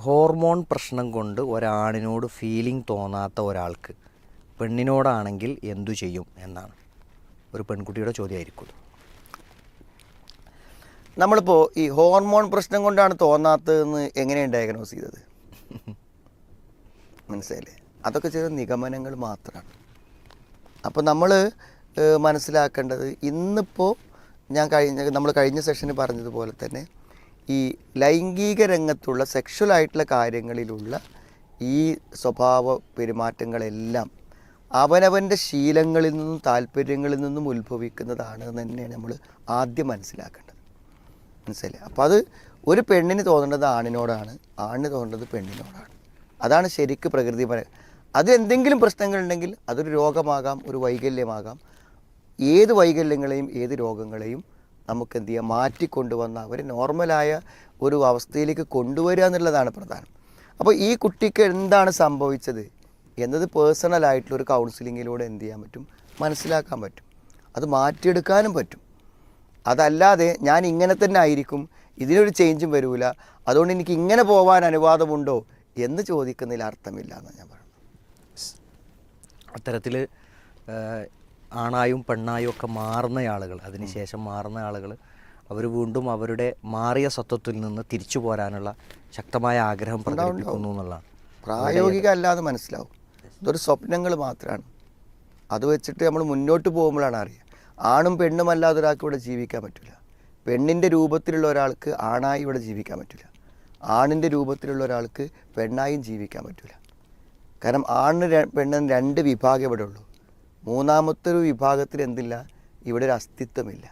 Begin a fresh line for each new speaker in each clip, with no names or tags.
Hormone പ്രശ്നം കൊണ്ട് ഒരാണിനോട് feeling തോന്നാത്ത ഒരാൾക്ക് പെണ്ണിനോടാണെങ്കിൽ എന്തു ചെയ്യും എന്നാണ് ഒരു പെൺകുട്ടിയുടെ ചോദ്യമായിരിക്കും.
നമ്മളിപ്പോൾ ഈ ഹോർമോൺ പ്രശ്നം കൊണ്ടാണ് തോന്നാത്തതെന്ന് എങ്ങനെയാണ് ഡയഗ്നോസ് ചെയ്തത്? മനസ്സിലായില്ലേ? അതൊക്കെ ചില നിഗമനങ്ങൾ മാത്രമാണ്. അപ്പോൾ നമ്മൾ മനസ്സിലാക്കേണ്ടത്, ഇന്നിപ്പോൾ നമ്മൾ കഴിഞ്ഞ സെഷന് പറഞ്ഞതുപോലെ തന്നെ ഈ ലൈംഗിക രംഗത്തുള്ള സെക്ഷുവലായിട്ടുള്ള കാര്യങ്ങളിലുള്ള ഈ സ്വഭാവ പെരുമാറ്റങ്ങളെല്ലാം അവനവൻ്റെ ശീലങ്ങളിൽ നിന്നും താല്പര്യങ്ങളിൽ നിന്നും ഉത്ഭവിക്കുന്നതാണ് എന്ന് തന്നെയാണ് നമ്മൾ ആദ്യം മനസ്സിലാക്കേണ്ടത്. മനസ്സിലായി? അപ്പോൾ അത് ഒരു പെണ്ണിന് തോന്നേണ്ടത് ആണിനോടാണ്, ആണിന് തോന്നേണ്ടത് പെണ്ണിനോടാണ്. അതാണ് ശരിക്ക് പ്രകൃതിപരം. അത് എന്തെങ്കിലും പ്രശ്നങ്ങളുണ്ടെങ്കിൽ അതൊരു രോഗമാകാം, ഒരു വൈകല്യമാകാം. ഏത് വൈകല്യങ്ങളെയും ഏത് രോഗങ്ങളെയും നമുക്ക് എന്ത് ചെയ്യാം, മാറ്റിക്കൊണ്ടുവന്ന് അവരെ നോർമലായ ഒരു അവസ്ഥയിലേക്ക് കൊണ്ടുവരിക എന്നുള്ളതാണ് പ്രധാനം. അപ്പോൾ ഈ കുട്ടിക്ക് എന്താണ് സംഭവിച്ചത് എന്നത് പേഴ്സണലായിട്ടുള്ളൊരു കൗൺസിലിങ്ങിലൂടെ എന്ത് ചെയ്യാൻ പറ്റും, മനസ്സിലാക്കാൻ പറ്റും. അത് മാറ്റിയെടുക്കാനും പറ്റും. അതല്ലാതെ ഞാൻ ഇങ്ങനെ തന്നെ ആയിരിക്കും, ഇതിനൊരു ചേഞ്ചും വരില്ല, അതുകൊണ്ട് എനിക്ക് ഇങ്ങനെ പോകാൻ അനുവാദമുണ്ടോ എന്ന് ചോദിക്കുന്നതിൽ അർത്ഥമില്ല എന്നാണ് ഞാൻ പറയുന്നത്.
അത്തരത്തിൽ ആണായും പെണ്ണായും ഒക്കെ മാറുന്ന ആളുകൾ, അതിനുശേഷം മാറുന്ന ആളുകൾ അവർ വീണ്ടും അവരുടെ മാറിയ സത്വത്തിൽ നിന്ന് തിരിച്ചു പോരാനുള്ള ശക്തമായ ആഗ്രഹം പ്രകടിപ്പിക്കുന്നു എന്നുള്ളതാണ്.
പ്രായോഗിക അല്ലാതെ മനസ്സിലാവും. ഇതൊരു സ്വപ്നങ്ങൾ മാത്രമാണ്. അത് വെച്ചിട്ട് നമ്മൾ മുന്നോട്ട് പോകുമ്പോഴാണ് അറിയുക. ആണും പെണ്ണും അല്ലാതെ ഒരാൾക്ക് ഇവിടെ ജീവിക്കാൻ പറ്റില്ല. പെണ്ണിൻ്റെ രൂപത്തിലുള്ള ഒരാൾക്ക് ആണായി ഇവിടെ ജീവിക്കാൻ പറ്റില്ല. ആണിൻ്റെ രൂപത്തിലുള്ള ഒരാൾക്ക് പെണ്ണായും ജീവിക്കാൻ പറ്റില്ല. കാരണം ആണിന് പെണ്ണിന് രണ്ട് വിഭാഗം ഇവിടെ ഉള്ളൂ. മൂന്നാമത്തെ ഒരു വിഭാഗത്തിൽ എന്തില്ല, ഇവിടെ ഒരു അസ്തിത്വമില്ല.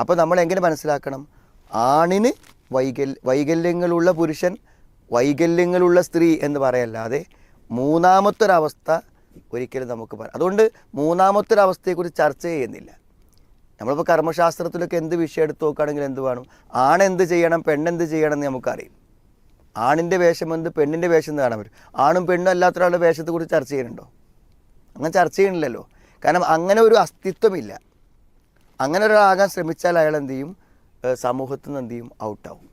അപ്പോൾ നമ്മൾ എങ്ങനെ മനസ്സിലാക്കണം? ആണിന് വൈകല്യങ്ങളുള്ള പുരുഷൻ, വൈകല്യങ്ങളുള്ള സ്ത്രീ എന്ന് പറയല്ലാതെ മൂന്നാമത്തൊരവസ്ഥ ഒരിക്കലും നമുക്ക് പറയാം. അതുകൊണ്ട് മൂന്നാമത്തൊരവസ്ഥയെക്കുറിച്ച് ചർച്ച ചെയ്യുന്നില്ല. നമ്മളിപ്പോൾ കർമ്മശാസ്ത്രത്തിലൊക്കെ എന്ത് വിഷയം എടുത്ത് നോക്കുകയാണെങ്കിൽ എന്ത് വേണം, ആണെന്ത് ചെയ്യണം പെണ്ണെന്ത് ചെയ്യണം എന്ന് നമുക്കറിയും. ആണിൻ്റെ വേഷം എന്ത്, പെണ്ണിൻ്റെ വേഷം എന്ന് കാണാൻ പറ്റും. ആണും പെണ്ണും അല്ലാത്ത ഒരാളുടെ വേഷത്തെക്കുറിച്ച് ചർച്ച ചെയ്യുന്നുണ്ടോ? അങ്ങനെ ചർച്ച ചെയ്യണില്ലല്ലോ. കാരണം അങ്ങനെ ഒരു അസ്തിത്വമില്ല. അങ്ങനെ ഒരാളാകാൻ ശ്രമിച്ചാൽ അയാൾ എന്ത് ചെയ്യും, സമൂഹത്തിൽ നിന്ന് എന്ത് ചെയ്യും, ഔട്ടാവും.